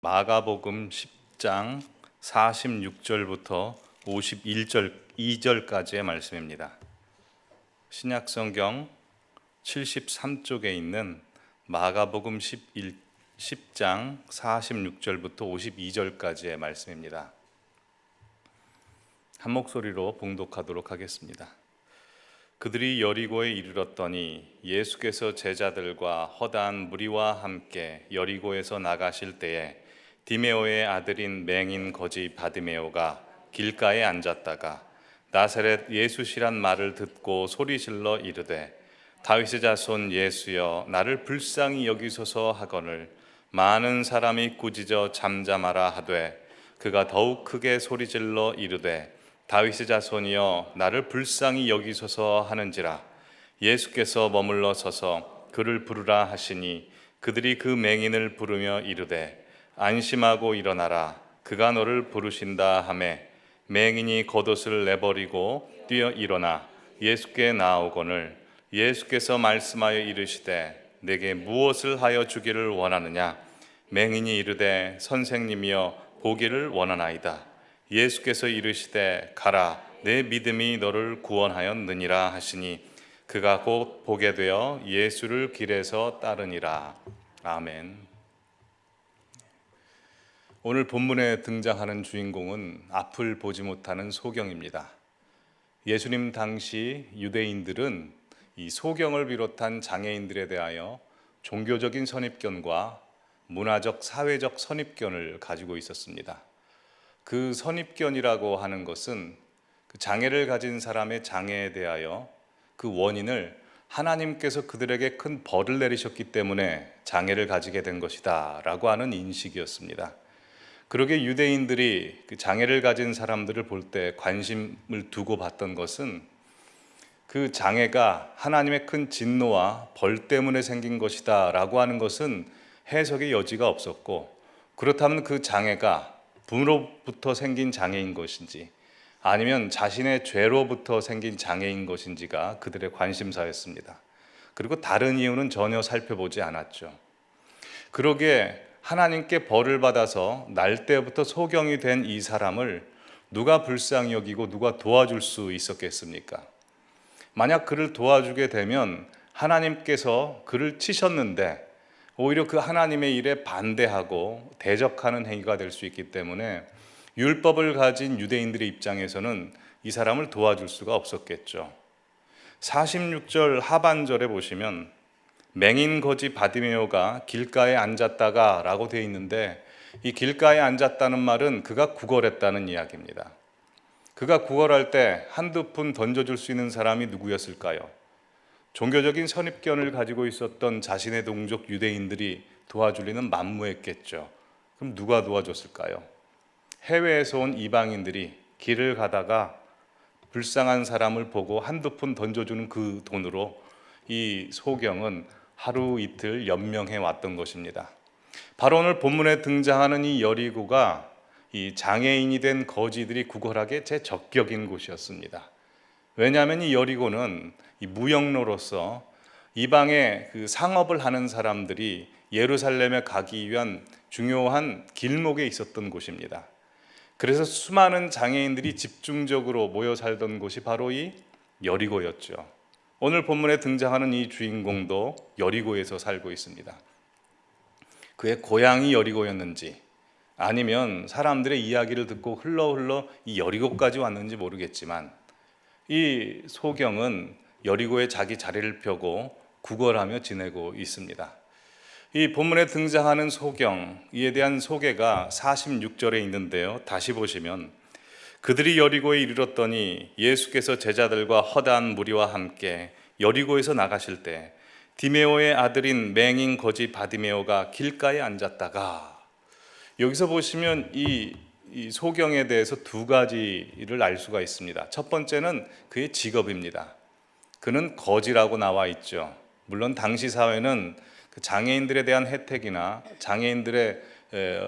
마가복음 10장 46절부터 51절까지의 말씀입니다. 신약성경 73쪽에 있는 마가복음 10장 46절부터 52절까지의 말씀입니다. 한 목소리로 봉독하도록 하겠습니다. 그들이 여리고에 이르렀더니 예수께서 제자들과 허다한 무리와 함께 여리고에서 나가실 때에 디메오의 아들인 맹인 거지 바디메오가 길가에 앉았다가 나사렛 예수시란 말을 듣고 소리질러 이르되 다윗의 자손 예수여 나를 불쌍히 여기소서 하거늘 많은 사람이 꾸짖어 잠잠하라 하되 그가 더욱 크게 소리질러 이르되 다윗의 자손이여 나를 불쌍히 여기소서 하는지라. 예수께서 머물러 서서 그를 부르라 하시니 그들이 그 맹인을 부르며 이르되 안심하고 일어나라 그가 너를 부르신다 하매 맹인이 겉옷을 내버리고 뛰어 일어나 예수께 나아오거늘 예수께서 말씀하여 이르시되 내게 무엇을 하여 주기를 원하느냐. 맹인이 이르되 선생님이여 보기를 원하나이다. 예수께서 이르시되 가라 내 믿음이 너를 구원하였느니라 하시니 그가 곧 보게 되어 예수를 길에서 따르니라. 아멘. 오늘 본문에 등장하는 주인공은 앞을 보지 못하는 소경입니다. 예수님 당시 유대인들은 이 소경을 비롯한 장애인들에 대하여 종교적인 선입견과 문화적, 사회적 선입견을 가지고 있었습니다. 그 선입견이라고 하는 것은 그 장애를 가진 사람의 장애에 대하여 그 원인을 하나님께서 그들에게 큰 벌을 내리셨기 때문에 장애를 가지게 된 것이다 라고 하는 인식이었습니다. 그러게 유대인들이 그 장애를 가진 사람들을 볼 때 관심을 두고 봤던 것은 그 장애가 하나님의 큰 진노와 벌 때문에 생긴 것이다 라고 하는 것은 해석의 여지가 없었고, 그렇다면 그 장애가 부모로부터 생긴 장애인 것인지 아니면 자신의 죄로부터 생긴 장애인 것인지가 그들의 관심사였습니다. 그리고 다른 이유는 전혀 살펴보지 않았죠. 그러기에 하나님께 벌을 받아서 날 때부터 소경이 된 이 사람을 누가 불쌍히 여기고 누가 도와줄 수 있었겠습니까? 만약 그를 도와주게 되면 하나님께서 그를 치셨는데 오히려 그 하나님의 일에 반대하고 대적하는 행위가 될 수 있기 때문에 율법을 가진 유대인들의 입장에서는 이 사람을 도와줄 수가 없었겠죠. 46절 하반절에 보시면 맹인 거지 바디메오가 길가에 앉았다가 라고 되어 있는데, 이 길가에 앉았다는 말은 그가 구걸했다는 이야기입니다. 그가 구걸할 때 한두 푼 던져줄 수 있는 사람이 누구였을까요? 종교적인 선입견을 가지고 있었던 자신의 동족 유대인들이 도와줄 리는 만무했겠죠. 그럼 누가 도와줬을까요? 해외에서 온 이방인들이 길을 가다가 불쌍한 사람을 보고 한두 푼 던져주는 그 돈으로 이 소경은 하루 이틀 연명해 왔던 것입니다. 바로 오늘 본문에 등장하는 이 여리고가 이 장애인이 된 거지들이 구걸하기에 제적격인 곳이었습니다. 왜냐하면 이 여리고는 이 무역로로서 이방의 그 상업을 하는 사람들이 예루살렘에 가기 위한 중요한 길목에 있었던 곳입니다. 그래서 수많은 장애인들이 집중적으로 모여 살던 곳이 바로 이 여리고였죠. 오늘 본문에 등장하는 이 주인공도 여리고에서 살고 있습니다. 그의 고향이 여리고였는지 아니면 사람들의 이야기를 듣고 흘러 이 여리고까지 왔는지 모르겠지만 이 소경은 여리고에 자기 자리를 펴고 구걸하며 지내고 있습니다. 이 본문에 등장하는 소경, 이에 대한 소개가 46절에 있는데요. 다시 보시면 그들이 여리고에 이르렀더니 예수께서 제자들과 허다한 무리와 함께 여리고에서 나가실 때 디메오의 아들인 맹인 거지 바디메오가 길가에 앉았다가, 여기서 보시면 이 소경에 대해서 두 가지를 알 수가 있습니다. 첫 번째는 그의 직업입니다. 그는 거지라고 나와 있죠. 물론 당시 사회는 장애인들에 대한 혜택이나 장애인들의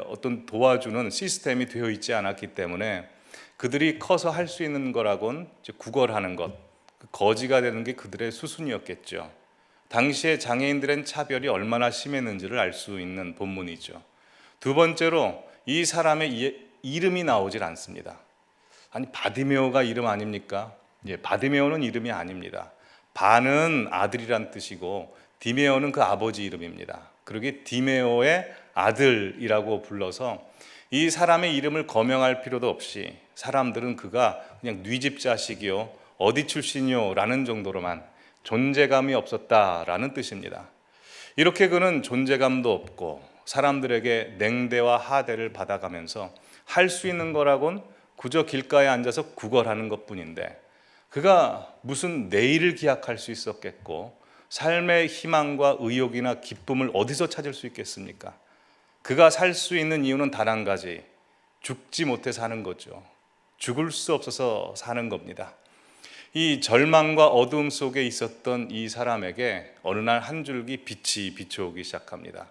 어떤 도와주는 시스템이 되어 있지 않았기 때문에 그들이 커서 할 수 있는 거라곤 구걸하는 것, 거지가 되는 게 그들의 수순이었겠죠. 당시에 장애인들의 차별이 얼마나 심했는지를 알 수 있는 본문이죠. 두 번째로 이 사람의 이름이 나오질 않습니다. 아니, 바디메오가 이름 아닙니까? 예, 바디메오는 이름이 아닙니다. 바는 아들이란 뜻이고 디메오는 그 아버지 이름입니다. 그러기 디메오의 아들이라고 불러서 이 사람의 이름을 거명할 필요도 없이 사람들은 그가 그냥 뉘집 자식이요, 어디 출신이요 라는 정도로만 존재감이 없었다라는 뜻입니다. 이렇게 그는 존재감도 없고 사람들에게 냉대와 하대를 받아가면서 할 수 있는 거라곤 그저 길가에 앉아서 구걸하는 것뿐인데, 그가 무슨 내일을 기약할 수 있었겠고 삶의 희망과 의욕이나 기쁨을 어디서 찾을 수 있겠습니까? 그가 살 수 있는 이유는 단 한 가지, 죽지 못해 사는 거죠. 죽을 수 없어서 사는 겁니다. 이 절망과 어두움 속에 있었던 이 사람에게 어느 날 한 줄기 빛이 비춰오기 시작합니다.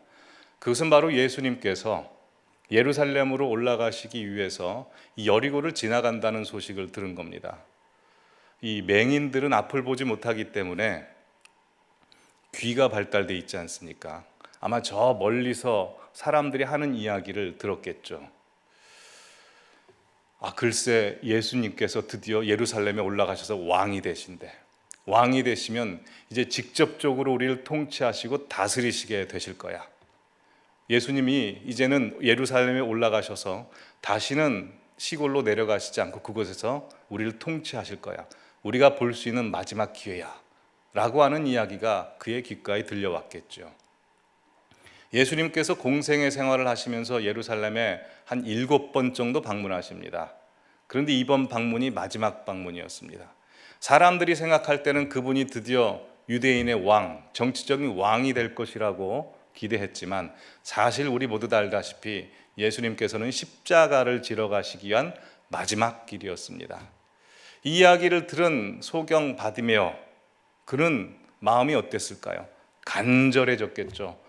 그것은 바로 예수님께서 예루살렘으로 올라가시기 위해서 이 여리고를 지나간다는 소식을 들은 겁니다. 이 맹인들은 앞을 보지 못하기 때문에 귀가 발달돼 있지 않습니까? 아마 저 멀리서 사람들이 하는 이야기를 들었겠죠. 글쎄, 예수님께서 드디어 예루살렘에 올라가셔서 왕이 되신대. 왕이 되시면 이제 직접적으로 우리를 통치하시고 다스리시게 되실 거야. 예수님이 이제는 예루살렘에 올라가셔서 다시는 시골로 내려가시지 않고 그곳에서 우리를 통치하실 거야. 우리가 볼 수 있는 마지막 기회야 라고 하는 이야기가 그의 귓가에 들려왔겠죠. 예수님께서 공생의 생활을 하시면서 예루살렘에 한 7번 정도 방문하십니다. 그런데 이번 방문이 마지막 방문이었습니다. 사람들이 생각할 때는 그분이 드디어 유대인의 왕, 정치적인 왕이 될 것이라고 기대했지만 사실 우리 모두 다 알다시피 예수님께서는 십자가를 지러 가시기 위한 마지막 길이었습니다. 이 이야기를 들은 소경 바디메오, 그는 마음이 어땠을까요? 간절해졌겠죠.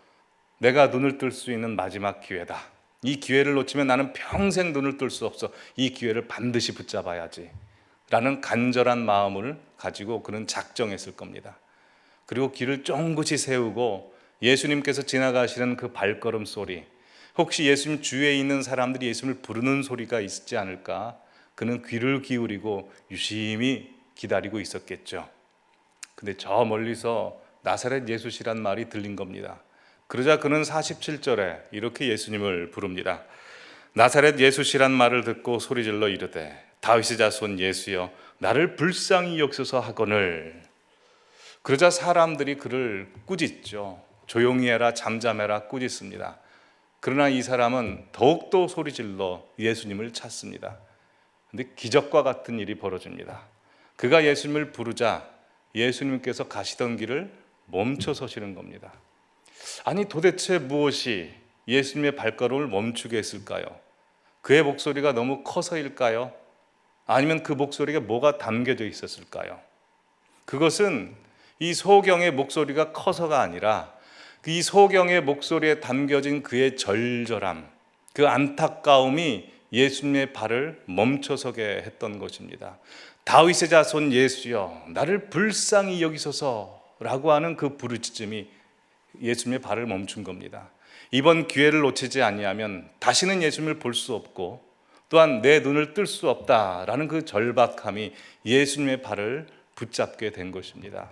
내가 눈을 뜰 수 있는 마지막 기회다. 이 기회를 놓치면 나는 평생 눈을 뜰 수 없어. 이 기회를 반드시 붙잡아야지 라는 간절한 마음을 가지고 그는 작정했을 겁니다. 그리고 길을 쫑긋이 세우고 예수님께서 지나가시는 그 발걸음 소리, 혹시 예수님 주위에 있는 사람들이 예수님을 부르는 소리가 있지 않을까, 그는 귀를 기울이고 유심히 기다리고 있었겠죠. 근데 저 멀리서 나사렛 예수시란 말이 들린 겁니다. 그러자 그는 47절에 이렇게 예수님을 부릅니다. 나사렛 예수시란 말을 듣고 소리질러 이르되 다윗의 자손 예수여 나를 불쌍히 여기소서 하거늘. 그러자 사람들이 그를 꾸짖죠. 조용히 해라, 잠잠해라 꾸짖습니다. 그러나 이 사람은 더욱더 소리질러 예수님을 찾습니다. 근데 기적과 같은 일이 벌어집니다. 그가 예수님을 부르자 예수님께서 가시던 길을 멈춰 서시는 겁니다. 아니, 도대체 무엇이 예수님의 발걸음을 멈추게 했을까요? 그의 목소리가 너무 커서일까요? 아니면 그 목소리가 뭐가 담겨져 있었을까요? 그것은 이 소경의 목소리가 커서가 아니라 이 소경의 목소리에 담겨진 그의 절절함, 그 안타까움이 예수님의 발을 멈춰서게 했던 것입니다. 다윗의 자손 예수여 나를 불쌍히 여기소서라고 하는 그 부르짖음이 예수님의 발을 멈춘 겁니다. 이번 기회를 놓치지 아니하면 다시는 예수님을 볼 수 없고 또한 내 눈을 뜰 수 없다라는 그 절박함이 예수님의 발을 붙잡게 된 것입니다.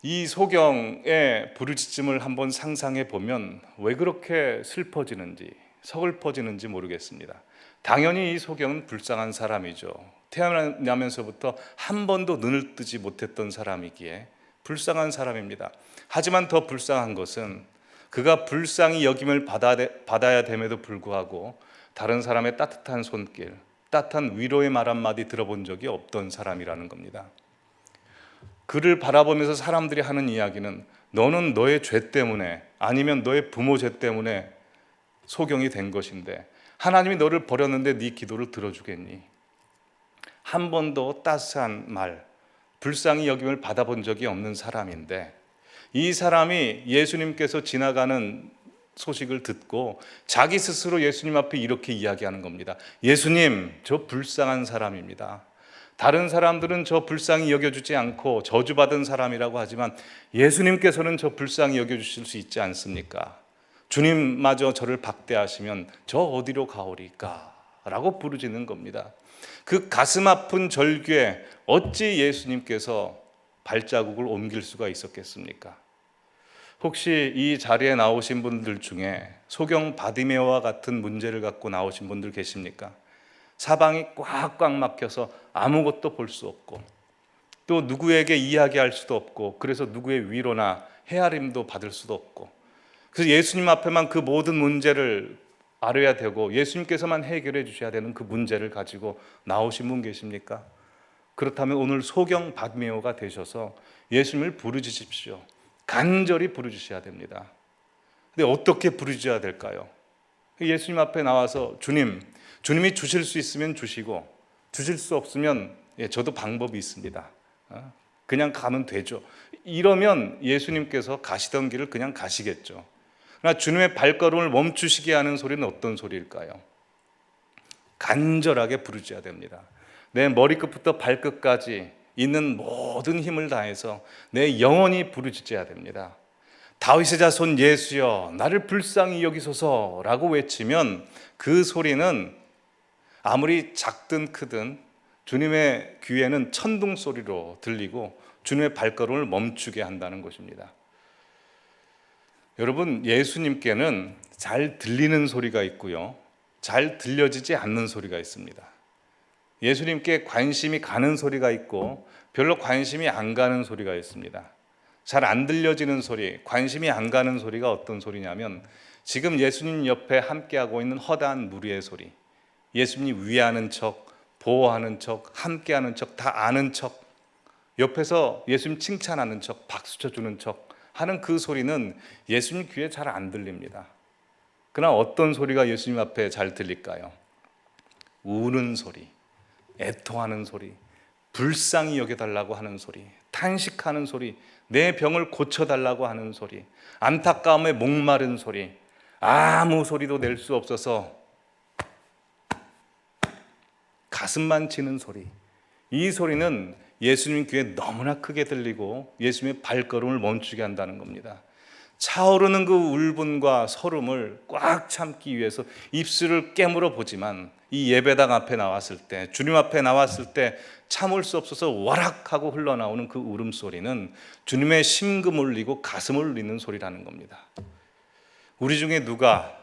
이 소경의 부르짖음을 한번 상상해 보면 왜 그렇게 슬퍼지는지 서글퍼지는지 모르겠습니다. 당연히 이 소경은 불쌍한 사람이죠. 태어나면서부터 한 번도 눈을 뜨지 못했던 사람이기에 불쌍한 사람입니다. 하지만 더 불쌍한 것은 그가 불쌍히 여김을 받아야 됨에도 불구하고 다른 사람의 따뜻한 손길, 따뜻한 위로의 말 한마디 들어본 적이 없던 사람이라는 겁니다. 그를 바라보면서 사람들이 하는 이야기는 너는 너의 죄 때문에 아니면 너의 부모 죄 때문에 소경이 된 것인데 하나님이 너를 버렸는데 네 기도를 들어주겠니? 한 번도 따스한 말, 불쌍히 여김을 받아본 적이 없는 사람인데 이 사람이 예수님께서 지나가는 소식을 듣고 자기 스스로 예수님 앞에 이렇게 이야기하는 겁니다. 예수님, 저 불쌍한 사람입니다. 다른 사람들은 저 불쌍히 여겨주지 않고 저주받은 사람이라고 하지만 예수님께서는 저 불쌍히 여겨주실 수 있지 않습니까? 주님마저 저를 박대하시면 저 어디로 가오리까? 라고 부르짖는 겁니다. 그 가슴 아픈 절규에 어찌 예수님께서 발자국을 옮길 수가 있었겠습니까? 혹시 이 자리에 나오신 분들 중에 소경 바디메오와 같은 문제를 갖고 나오신 분들 계십니까? 사방이 꽉꽉 막혀서 아무것도 볼 수 없고 또 누구에게 이야기할 수도 없고 그래서 누구의 위로나 헤아림도 받을 수도 없고 그래서 예수님 앞에만 그 모든 문제를 알아야 되고 예수님께서만 해결해 주셔야 되는 그 문제를 가지고 나오신 분 계십니까? 그렇다면 오늘 소경 바디메오가 되셔서 예수님을 부르짖으십시오. 간절히 부르짖으셔야 됩니다. 근데 어떻게 부르짖어야 될까요? 예수님 앞에 나와서 주님이 주실 수 있으면 주시고 주실 수 없으면 저도 방법이 있습니다. 그냥 가면 되죠. 이러면 예수님께서 가시던 길을 그냥 가시겠죠. 그러나 주님의 발걸음을 멈추시게 하는 소리는 어떤 소리일까요? 간절하게 부르짖어야 됩니다. 내 머리끝부터 발끝까지 있는 모든 힘을 다해서 내 영혼이 부르짖어야 됩니다. 다윗의 자손 예수여 나를 불쌍히 여기소서라고 외치면 그 소리는 아무리 작든 크든 주님의 귀에는 천둥 소리로 들리고 주님의 발걸음을 멈추게 한다는 것입니다. 여러분, 예수님께는 잘 들리는 소리가 있고요, 잘 들려지지 않는 소리가 있습니다. 예수님께 관심이 가는 소리가 있고 별로 관심이 안 가는 소리가 있습니다. 잘 안 들려지는 소리, 관심이 안 가는 소리가 어떤 소리냐면 지금 예수님 옆에 함께하고 있는 허다한 무리의 소리, 예수님 위하는 척, 보호하는 척, 함께하는 척, 다 아는 척, 옆에서 예수님 칭찬하는 척, 박수 쳐주는 척 하는 그 소리는 예수님 귀에 잘 안 들립니다. 그러나 어떤 소리가 예수님 앞에 잘 들릴까요? 우는 소리, 애통하는 소리, 불쌍히 여겨달라고 하는 소리, 탄식하는 소리, 내 병을 고쳐달라고 하는 소리, 안타까움에 목마른 소리, 아무 소리도 낼 수 없어서 가슴만 치는 소리, 이 소리는 예수님 귀에 너무나 크게 들리고 예수님의 발걸음을 멈추게 한다는 겁니다. 차오르는 그 울분과 서름을 꽉 참기 위해서 입술을 깨물어 보지만 이 예배당 앞에 나왔을 때, 주님 앞에 나왔을 때 참을 수 없어서 와락하고 흘러나오는 그 울음소리는 주님의 심금 울리고 가슴을 울리는 소리라는 겁니다. 우리 중에 누가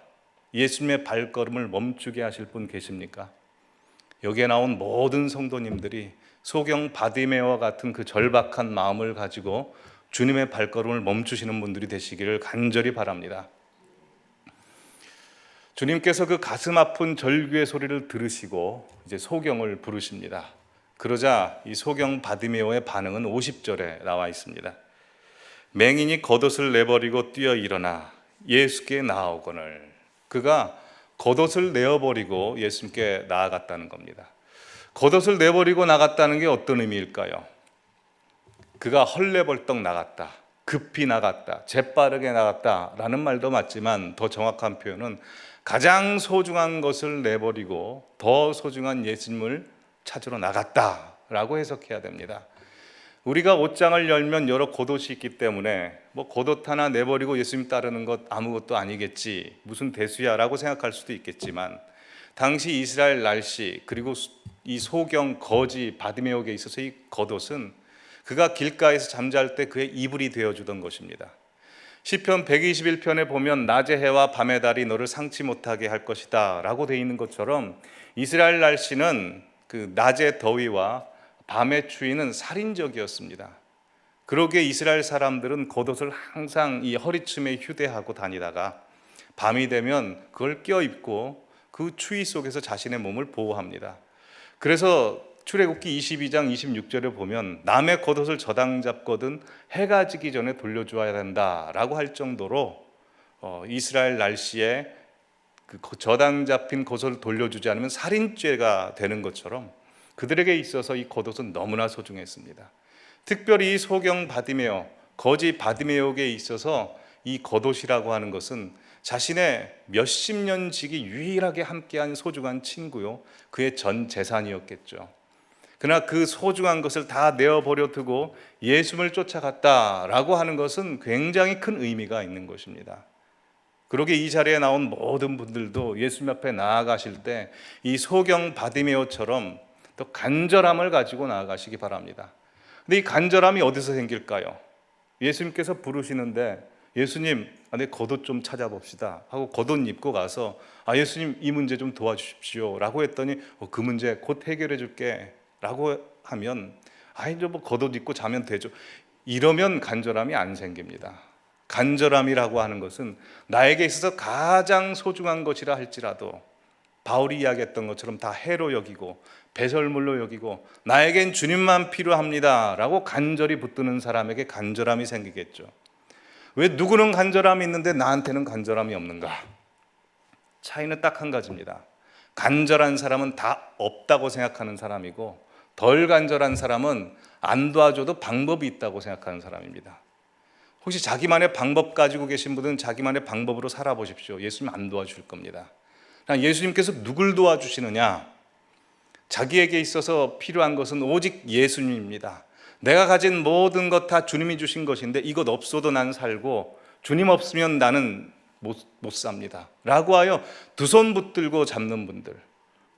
예수님의 발걸음을 멈추게 하실 분 계십니까? 여기에 나온 모든 성도님들이 소경 바디메오와 같은 그 절박한 마음을 가지고 주님의 발걸음을 멈추시는 분들이 되시기를 간절히 바랍니다. 주님께서 그 가슴 아픈 절규의 소리를 들으시고 이제 소경을 부르십니다. 그러자 이 소경 바디메오의 반응은 50절에 나와 있습니다. 맹인이 겉옷을 내버리고 뛰어 일어나 예수께 나아오거늘. 그가 겉옷을 내어버리고 예수님께 나아갔다는 겁니다. 겉옷을 내버리고 나갔다는 게 어떤 의미일까요? 그가 헐레벌떡 나갔다, 급히 나갔다, 재빠르게 나갔다라는 말도 맞지만 더 정확한 표현은 가장 소중한 것을 내버리고 더 소중한 예수님을 찾으러 나갔다라고 해석해야 됩니다. 우리가 옷장을 열면 여러 겉옷이 있기 때문에 뭐 겉옷 하나 내버리고 예수님 따르는 것 아무것도 아니겠지, 무슨 대수야 라고 생각할 수도 있겠지만 당시 이스라엘 날씨 그리고 이 소경 거지 바디메오에게 있어서 이 겉옷은 그가 길가에서 잠잘 때 그의 이불이 되어주던 것입니다. 시편 121편에 보면 낮의 해와 밤의 달이 너를 상치 못하게 할 것이다 라고 되어 있는 것처럼 이스라엘 날씨는 그 낮의 더위와 밤의 추위는 살인적이었습니다. 그러기에 이스라엘 사람들은 겉옷을 항상 이 허리춤에 휴대하고 다니다가 밤이 되면 그걸 껴입고 그 추위 속에서 자신의 몸을 보호합니다. 그래서 출애굽기 22장 26절에 보면 남의 겉옷을 저당 잡거든 해가 지기 전에 돌려주어야 된다라고 할 정도로 이스라엘 날씨에 그 저당 잡힌 겉옷을 돌려주지 않으면 살인죄가 되는 것처럼 그들에게 있어서 이 겉옷은 너무나 소중했습니다. 특별히 이 소경 바디메오, 거지 바디메오에게 있어서 이 겉옷이라고 하는 것은 자신의 몇십 년지기 유일하게 함께한 소중한 친구요, 그의 전 재산이었겠죠. 그러나 그 소중한 것을 다 내어버려 두고 예수님을 쫓아갔다라고 하는 것은 굉장히 큰 의미가 있는 것입니다. 그러게 이 자리에 나온 모든 분들도 예수님 앞에 나아가실 때 이 소경 바디메오처럼 또 간절함을 가지고 나아가시기 바랍니다. 근데 이 간절함이 어디서 생길까요? 예수님께서 부르시는데 예수님, 내 겉옷 좀 찾아봅시다 하고 겉옷 입고 가서 예수님 이 문제 좀 도와주십시오 라고 했더니 그 문제 곧 해결해 줄게 라고 하면 이제 뭐 겉옷 입고 자면 되죠. 이러면 간절함이 안 생깁니다. 간절함이라고 하는 것은 나에게 있어서 가장 소중한 것이라 할지라도 바울이 이야기했던 것처럼 다 해로 여기고 배설물로 여기고 나에겐 주님만 필요합니다 라고 간절히 붙드는 사람에게 간절함이 생기겠죠. 왜 누구는 간절함이 있는데 나한테는 간절함이 없는가? 차이는 딱 한 가지입니다. 간절한 사람은 다 없다고 생각하는 사람이고 덜 간절한 사람은 안 도와줘도 방법이 있다고 생각하는 사람입니다. 혹시 자기만의 방법 가지고 계신 분은 자기만의 방법으로 살아보십시오. 예수님 안 도와줄 겁니다. 예수님께서 누굴 도와주시느냐? 자기에게 있어서 필요한 것은 오직 예수님입니다. 내가 가진 모든 것 다 주님이 주신 것인데 이것 없어도 난 살고 주님 없으면 나는 못 삽니다 라고 하여 두 손 붙들고 잡는 분들,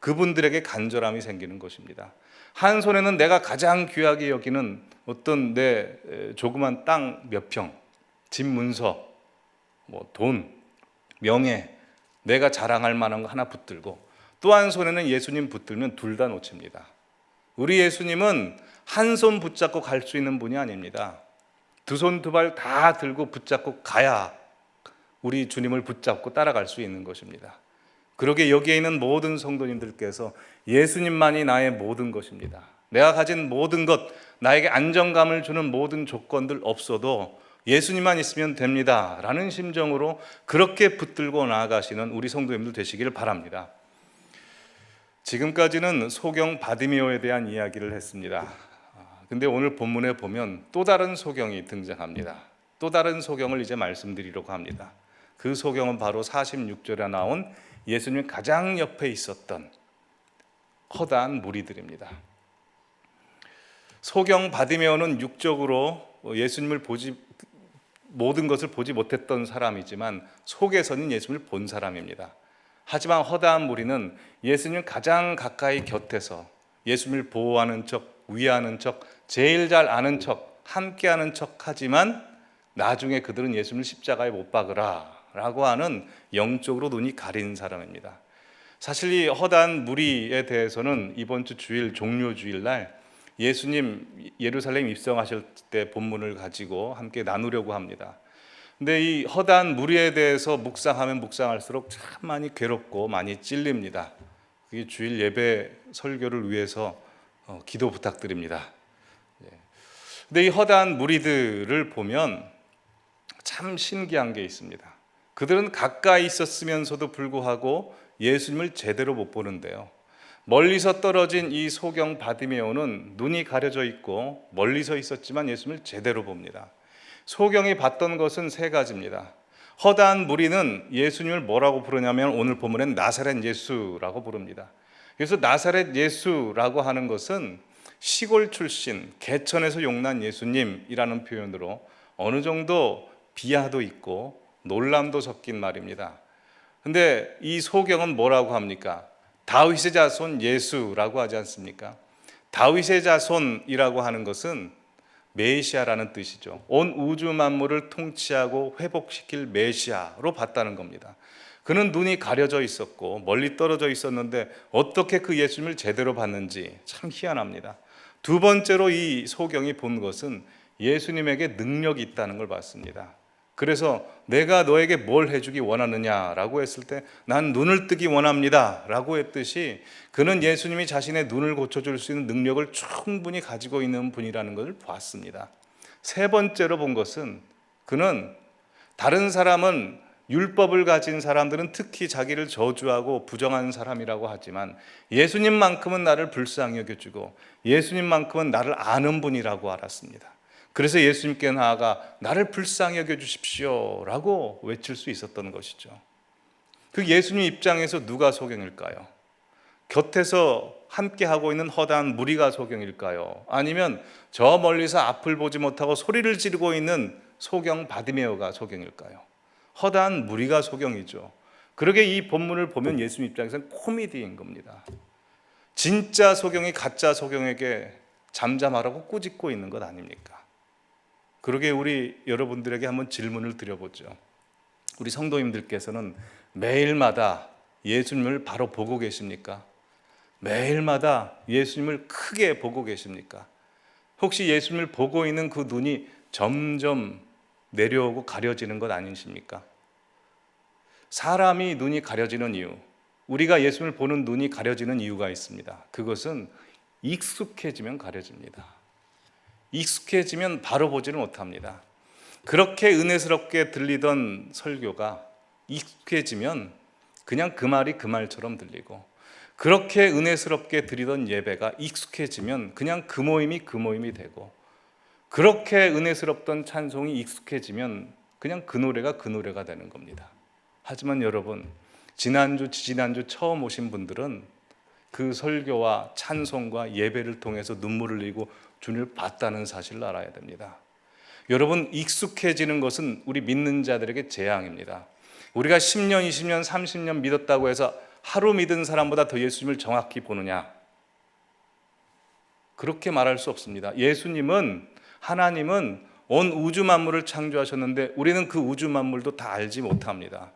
그분들에게 간절함이 생기는 것입니다. 한 손에는 내가 가장 귀하게 여기는 어떤 내 조그만 땅 몇 평, 집 문서, 돈, 명예, 내가 자랑할 만한 거 하나 붙들고 또 한 손에는 예수님 붙들면 둘 다 놓칩니다. 우리 예수님은 한 손 붙잡고 갈 수 있는 분이 아닙니다. 두 손 두 발 다 들고 붙잡고 가야 우리 주님을 붙잡고 따라갈 수 있는 것입니다. 그러게 여기에 있는 모든 성도님들께서 예수님만이 나의 모든 것입니다. 내가 가진 모든 것, 나에게 안정감을 주는 모든 조건들 없어도 예수님만 있으면 됩니다 라는 심정으로 그렇게 붙들고 나아가시는 우리 성도님들 되시기를 바랍니다. 지금까지는 소경 바디메오에 대한 이야기를 했습니다. 근데 오늘 본문에 보면 또 다른 소경이 등장합니다. 또 다른 소경을 이제 말씀드리려고 합니다. 그 소경은 바로 46절에 나온 예수님 가장 옆에 있었던 허다한 무리들입니다. 소경 바디메오는 육적으로 예수님을 모든 것을 보지 못했던 사람이지만 속에서는 예수님을 본 사람입니다. 하지만 허다한 무리는 예수님 가장 가까이 곁에서 예수님을 보호하는 척, 위하는 척, 제일 잘 아는 척, 함께하는 척 하지만 나중에 그들은 예수님을 십자가에 못 박으라 라고 하는 영적으로 눈이 가린 사람입니다. 사실 이 허다한 무리에 대해서는 이번 주 주일 종료주일날 예수님 예루살렘 입성하실 때 본문을 가지고 함께 나누려고 합니다. 근데 이 허다한 무리에 대해서 묵상하면 묵상할수록 참 많이 괴롭고 많이 찔립니다. 그게 주일 예배 설교를 위해서 기도 부탁드립니다. 근데 이 허다한 무리들을 보면 참 신기한 게 있습니다. 그들은 가까이 있었으면서도 불구하고 예수님을 제대로 못 보는데요. 멀리서 떨어진 이 소경 바디메오는 눈이 가려져 있고 멀리서 있었지만 예수님을 제대로 봅니다. 소경이 봤던 것은 세 가지입니다. 허다한 무리는 예수님을 뭐라고 부르냐면 오늘 본문엔 나사렛 예수라고 부릅니다. 그래서 나사렛 예수라고 하는 것은 시골 출신, 개천에서 용난 예수님이라는 표현으로 어느 정도 비하도 있고 놀람도 섞인 말입니다. 근데 이 소경은 뭐라고 합니까? 다윗의 자손 예수라고 하지 않습니까? 다윗의 자손이라고 하는 것은 메시아라는 뜻이죠. 온 우주 만물을 통치하고 회복시킬 메시아로 봤다는 겁니다. 그는 눈이 가려져 있었고 멀리 떨어져 있었는데 어떻게 그 예수님을 제대로 봤는지 참 희한합니다. 두 번째로 이 소경이 본 것은 예수님에게 능력이 있다는 걸 봤습니다. 그래서 내가 너에게 뭘 해주기 원하느냐라고 했을 때 난 눈을 뜨기 원합니다 라고 했듯이 그는 예수님이 자신의 눈을 고쳐줄 수 있는 능력을 충분히 가지고 있는 분이라는 것을 봤습니다. 세 번째로 본 것은 그는 다른 사람은 율법을 가진 사람들은 특히 자기를 저주하고 부정하는 사람이라고 하지만 예수님만큼은 나를 불쌍히 여겨주고 예수님만큼은 나를 아는 분이라고 알았습니다. 그래서 예수님께 나아가 나를 불쌍히 여겨주십시오 라고 외칠 수 있었던 것이죠. 그 예수님 입장에서 누가 소경일까요? 곁에서 함께 하고 있는 허다한 무리가 소경일까요? 아니면 저 멀리서 앞을 보지 못하고 소리를 지르고 있는 소경 바디메오가 소경일까요? 허다한 무리가 소경이죠. 그러게 이 본문을 보면 예수님 입장에서는 코미디인 겁니다. 진짜 소경이 가짜 소경에게 잠잠하라고 꾸짖고 있는 것 아닙니까? 그러게 우리 여러분들에게 한번 질문을 드려보죠. 우리 성도님들께서는 매일마다 예수님을 바로 보고 계십니까? 매일마다 예수님을 크게 보고 계십니까? 혹시 예수님을 보고 있는 그 눈이 점점 내려오고 가려지는 것 아니십니까? 사람이 눈이 가려지는 이유, 우리가 예수님을 보는 눈이 가려지는 이유가 있습니다. 그것은 익숙해지면 가려집니다. 익숙해지면 바로 보지를 못합니다. 그렇게 은혜스럽게 들리던 설교가 익숙해지면 그냥 그 말이 그 말처럼 들리고, 그렇게 은혜스럽게 드리던 예배가 익숙해지면 그냥 그 모임이 그 모임이 되고, 그렇게 은혜스럽던 찬송이 익숙해지면 그냥 그 노래가 그 노래가 되는 겁니다. 하지만 여러분, 지난주, 지지난주 처음 오신 분들은 그 설교와 찬송과 예배를 통해서 눈물을 흘리고 주님을 봤다는 사실을 알아야 됩니다. 여러분, 익숙해지는 것은 우리 믿는 자들에게 재앙입니다. 우리가 10년, 20년, 30년 믿었다고 해서 하루 믿은 사람보다 더 예수님을 정확히 보느냐? 그렇게 말할 수 없습니다. 예수님은, 하나님은 온 우주 만물을 창조하셨는데 우리는 그 우주 만물도 다 알지 못합니다.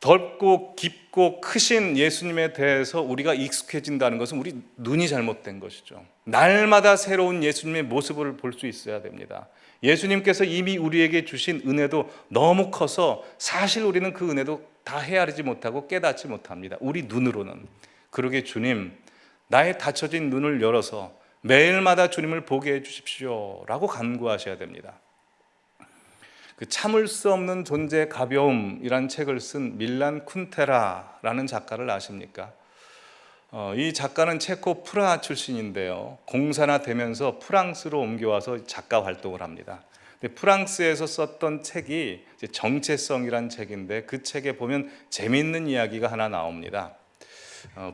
넓고 깊고 크신 예수님에 대해서 우리가 익숙해진다는 것은 우리 눈이 잘못된 것이죠. 날마다 새로운 예수님의 모습을 볼 수 있어야 됩니다. 예수님께서 이미 우리에게 주신 은혜도 너무 커서 사실 우리는 그 은혜도 다 헤아리지 못하고 깨닫지 못합니다. 우리 눈으로는. 그러게 주님, 나의 닫혀진 눈을 열어서 매일마다 주님을 보게 해주십시오 라고 간구하셔야 됩니다. 그 참을 수 없는 존재의 가벼움이란 책을 쓴 밀란 쿤테라라는 작가를 아십니까? 이 작가는 체코 프라하 출신인데요. 공산화 되면서 프랑스로 옮겨와서 작가 활동을 합니다. 근데 프랑스에서 썼던 책이 이제 정체성이란 책인데, 그 책에 보면 재미있는 이야기가 하나 나옵니다.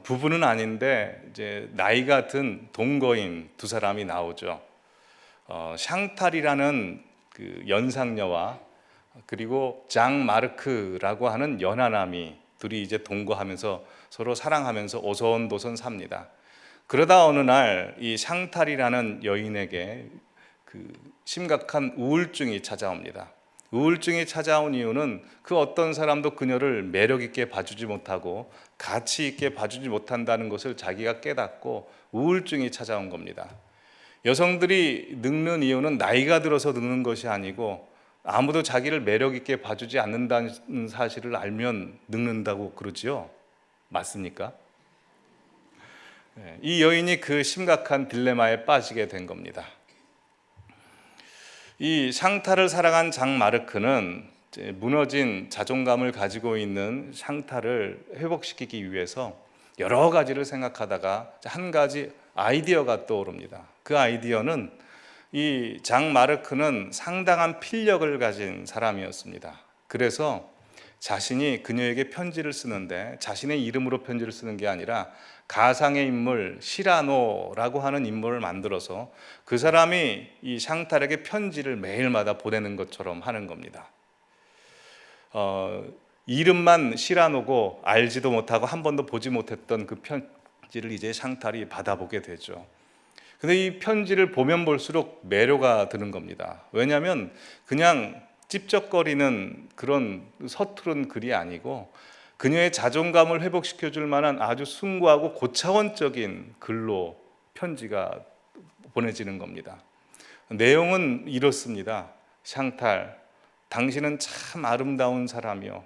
부부는 아닌데 이제 나이가 든 동거인 두 사람이 나오죠. 샹탈이라는 그 연상녀와 그리고 장 마르크라고 하는 연하남이 둘이 이제 동거하면서 서로 사랑하면서 오손도손 삽니다. 그러다 어느 날 이 샹탈이라는 여인에게 그 심각한 우울증이 찾아옵니다. 우울증이 찾아온 이유는 그 어떤 사람도 그녀를 매력 있게 봐주지 못하고 가치 있게 봐주지 못한다는 것을 자기가 깨닫고 우울증이 찾아온 겁니다. 여성들이 늙는 이유는 나이가 들어서 늙는 것이 아니고 아무도 자기를 매력 있게 봐주지 않는다는 사실을 알면 늙는다고 그러지요. 맞습니까? 이 여인이 그 심각한 딜레마에 빠지게 된 겁니다. 이 샹탈을 사랑한 장 마르크는 무너진 자존감을 가지고 있는 샹탈을 회복시키기 위해서 여러 가지를 생각하다가 한 가지 아이디어가 떠오릅니다. 그 아이디어는 이 장 마르크는 상당한 필력을 가진 사람이었습니다. 그래서 자신이 그녀에게 편지를 쓰는데 자신의 이름으로 편지를 쓰는 게 아니라 가상의 인물 시라노라고 하는 인물을 만들어서 그 사람이 이 샹탈에게 편지를 매일마다 보내는 것처럼 하는 겁니다. 이름만 시라노고 알지도 못하고 한 번도 보지 못했던 그 편지를 이제 샹탈이 받아보게 되죠. 근데 이 편지를 보면 볼수록 매료가 드는 겁니다. 왜냐하면 그냥 찝쩍거리는 그런 서투른 글이 아니고 그녀의 자존감을 회복시켜 줄 만한 아주 숭고하고 고차원적인 글로 편지가 보내지는 겁니다. 내용은 이렇습니다. 샹탈, 당신은 참 아름다운 사람이요.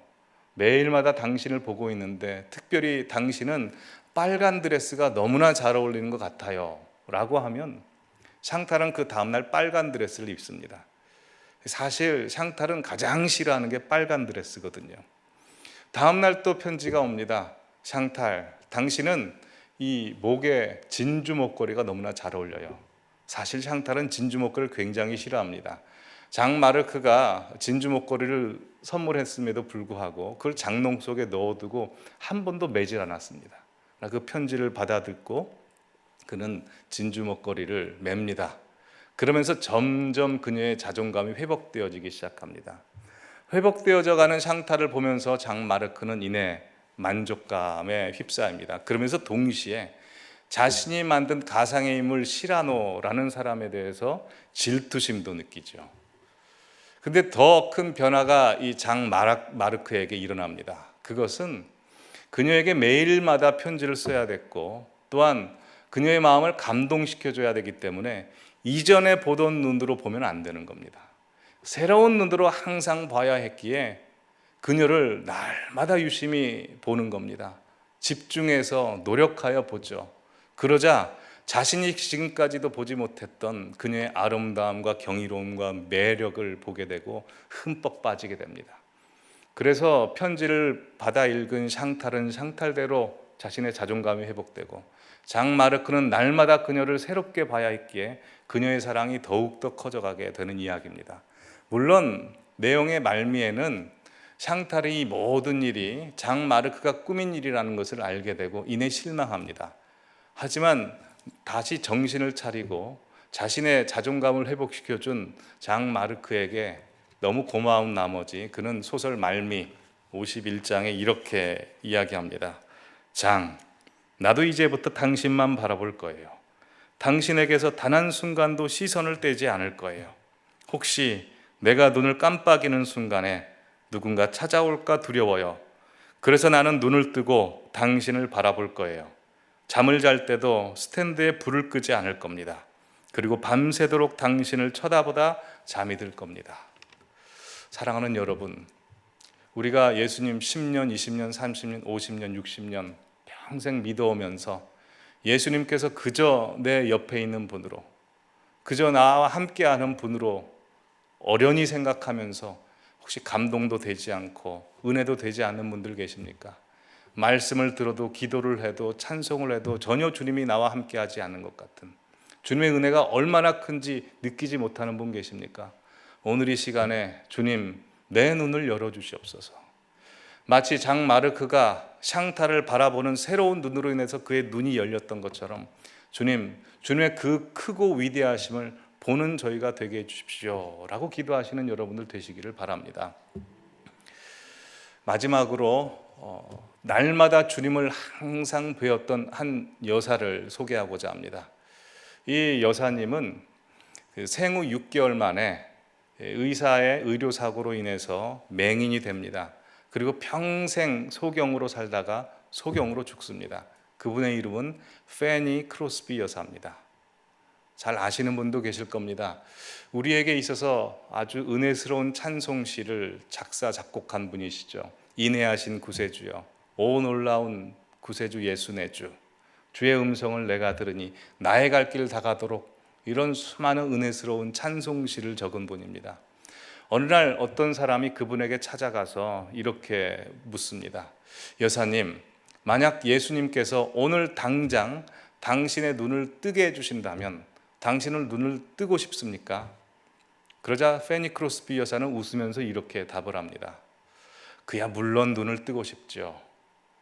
매일마다 당신을 보고 있는데 특별히 당신은 빨간 드레스가 너무나 잘 어울리는 것 같아요 라고 하면 샹탈은 그 다음날 빨간 드레스를 입습니다. 사실 샹탈은 가장 싫어하는 게 빨간 드레스거든요. 다음날 또 편지가 옵니다. 샹탈, 당신은 이 목에 진주 목걸이가 너무나 잘 어울려요. 사실 샹탈은 진주 목걸이를 굉장히 싫어합니다. 장 마르크가 진주 목걸이를 선물했음에도 불구하고 그걸 장롱 속에 넣어두고 한 번도 매질 않았습니다. 그 편지를 받아 듣고 그는 진주 목걸이를 맵니다. 그러면서 점점 그녀의 자존감이 회복되어지기 시작합니다. 회복되어져 가는 샹탈을 보면서 장 마르크는 이내 만족감에 휩싸입니다. 그러면서 동시에 자신이 만든 가상의 인물 시라노라는 사람에 대해서 질투심도 느끼죠. 근데 더 큰 변화가 이 장 마르크에게 일어납니다. 그것은 그녀에게 매일마다 편지를 써야 됐고, 또한 그녀의 마음을 감동시켜줘야 되기 때문에 이전에 보던 눈으로 보면 안 되는 겁니다. 새로운 눈으로 항상 봐야 했기에 그녀를 날마다 유심히 보는 겁니다. 집중해서 노력하여 보죠. 그러자 자신이 지금까지도 보지 못했던 그녀의 아름다움과 경이로움과 매력을 보게 되고 흠뻑 빠지게 됩니다. 그래서 편지를 받아 읽은 샹탈은 샹탈대로 자신의 자존감이 회복되고, 장 마르크는 날마다 그녀를 새롭게 봐야 했기에 그녀의 사랑이 더욱더 커져가게 되는 이야기입니다. 물론 내용의 말미에는 샹탈이 이 모든 일이 장 마르크가 꾸민 일이라는 것을 알게 되고 이내 실망합니다. 하지만 다시 정신을 차리고 자신의 자존감을 회복시켜준 장 마르크에게 너무 고마운 나머지 그는 소설 말미 51장에 이렇게 이야기합니다. 장, 나도 이제부터 당신만 바라볼 거예요. 당신에게서 단 한순간도 시선을 떼지 않을 거예요. 혹시 내가 눈을 깜빡이는 순간에 누군가 찾아올까 두려워요. 그래서 나는 눈을 뜨고 당신을 바라볼 거예요. 잠을 잘 때도 스탠드에 불을 끄지 않을 겁니다. 그리고 밤새도록 당신을 쳐다보다 잠이 들 겁니다. 사랑하는 여러분, 우리가 예수님 10년, 20년, 30년, 50년, 60년 평생 믿어오면서 예수님께서 그저 내 옆에 있는 분으로, 그저 나와 함께하는 분으로 어련히 생각하면서 혹시 감동도 되지 않고 은혜도 되지 않는 분들 계십니까? 말씀을 들어도 기도를 해도 찬송을 해도 전혀 주님이 나와 함께하지 않는 것 같은, 주님의 은혜가 얼마나 큰지 느끼지 못하는 분 계십니까? 오늘 이 시간에 주님 내 눈을 열어주시옵소서. 마치 장 마르크가 샹탈을 바라보는 새로운 눈으로 인해서 그의 눈이 열렸던 것처럼 주님, 주님의 그 크고 위대하심을 보는 저희가 되게 해주십시오 라고 기도하시는 여러분들 되시기를 바랍니다. 마지막으로 날마다 주님을 항상 배웠던 한 여사를 소개하고자 합니다. 이 여사님은 생후 6개월 만에 의사의 의료사고로 인해서 맹인이 됩니다. 그리고 평생 소경으로 살다가 소경으로 죽습니다. 그분의 이름은 페니 크로스비 여사입니다. 잘 아시는 분도 계실 겁니다. 우리에게 있어서 아주 은혜스러운 찬송시를 작사 작곡한 분이시죠. 인애하신 구세주여, 오 놀라운 구세주 예수 내 주, 주의 음성을 내가 들으니 나의 갈 길 다 가도록, 이런 수많은 은혜스러운 찬송시를 적은 분입니다. 어느 날 어떤 사람이 그분에게 찾아가서 이렇게 묻습니다. 여사님, 만약 예수님께서 오늘 당장 당신의 눈을 뜨게 해주신다면 당신을 눈을 뜨고 싶습니까? 그러자 페니 크로스비 여사는 웃으면서 이렇게 답을 합니다. 그야 물론 눈을 뜨고 싶죠.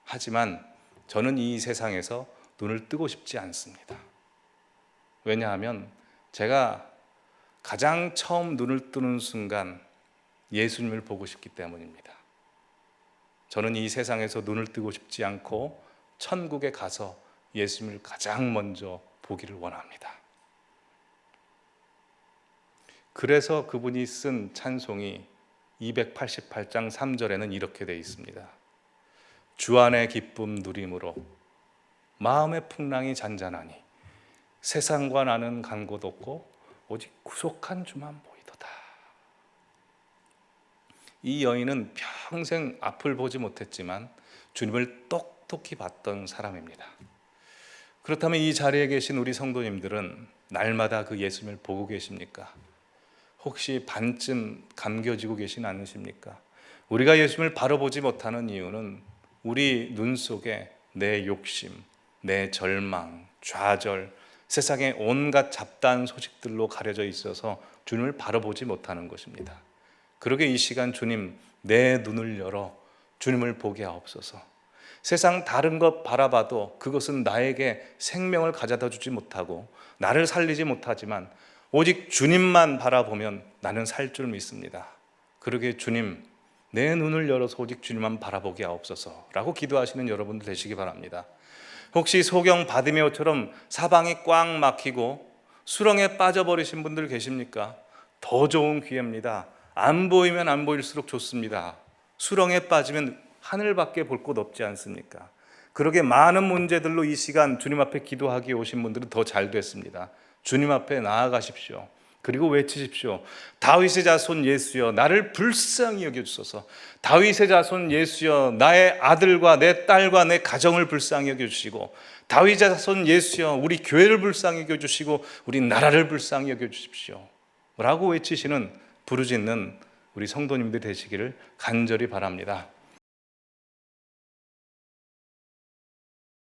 하지만 저는 이 세상에서 눈을 뜨고 싶지 않습니다. 왜냐하면 제가 가장 처음 눈을 뜨는 순간 예수님을 보고 싶기 때문입니다. 저는 이 세상에서 눈을 뜨고 싶지 않고 천국에 가서 예수님을 가장 먼저 보기를 원합니다. 그래서 그분이 쓴 찬송이 288장 3절에는 이렇게 되어 있습니다. 주 안의 기쁨 누림으로 마음의 풍랑이 잔잔하니 세상과 나는 간 곳 없고 오직 구속한 주만 보이도다. 이 여인은 평생 앞을 보지 못했지만 주님을 똑똑히 봤던 사람입니다. 그렇다면 이 자리에 계신 우리 성도님들은 날마다 그 예수님을 보고 계십니까? 혹시 반쯤 감겨지고 계신 않으십니까? 우리가 예수님을 바로 보지 못하는 이유는 우리 눈 속에 내 욕심, 내 절망, 좌절, 세상의 온갖 잡다한 소식들로 가려져 있어서 주님을 바로 보지 못하는 것입니다. 그러게 이 시간 주님 내 눈을 열어 주님을 보게 하옵소서. 세상 다른 것 바라봐도 그것은 나에게 생명을 가져다 주지 못하고 나를 살리지 못하지만 오직 주님만 바라보면 나는 살 줄 믿습니다. 그러기에 주님, 내 눈을 열어서 오직 주님만 바라보게 하옵소서 라고 기도하시는 여러분들 되시기 바랍니다. 혹시 소경 바디메오처럼 사방이 꽉 막히고 수렁에 빠져버리신 분들 계십니까? 더 좋은 기회입니다. 안 보이면 안 보일수록 좋습니다. 수렁에 빠지면 하늘밖에 볼 곳 없지 않습니까? 그러게 많은 문제들로 이 시간 주님 앞에 기도하기에 오신 분들은 더 잘 됐습니다. 주님 앞에 나아가십시오. 그리고 외치십시오. 다윗의 자손 예수여, 나를 불쌍히 여겨주소서. 다윗의 자손 예수여, 나의 아들과 내 딸과 내 가정을 불쌍히 여겨주시고, 다윗의 자손 예수여, 우리 교회를 불쌍히 여겨주시고 우리 나라를 불쌍히 여겨주십시오 라고 외치시는 부르짖는 우리 성도님들 되시기를 간절히 바랍니다.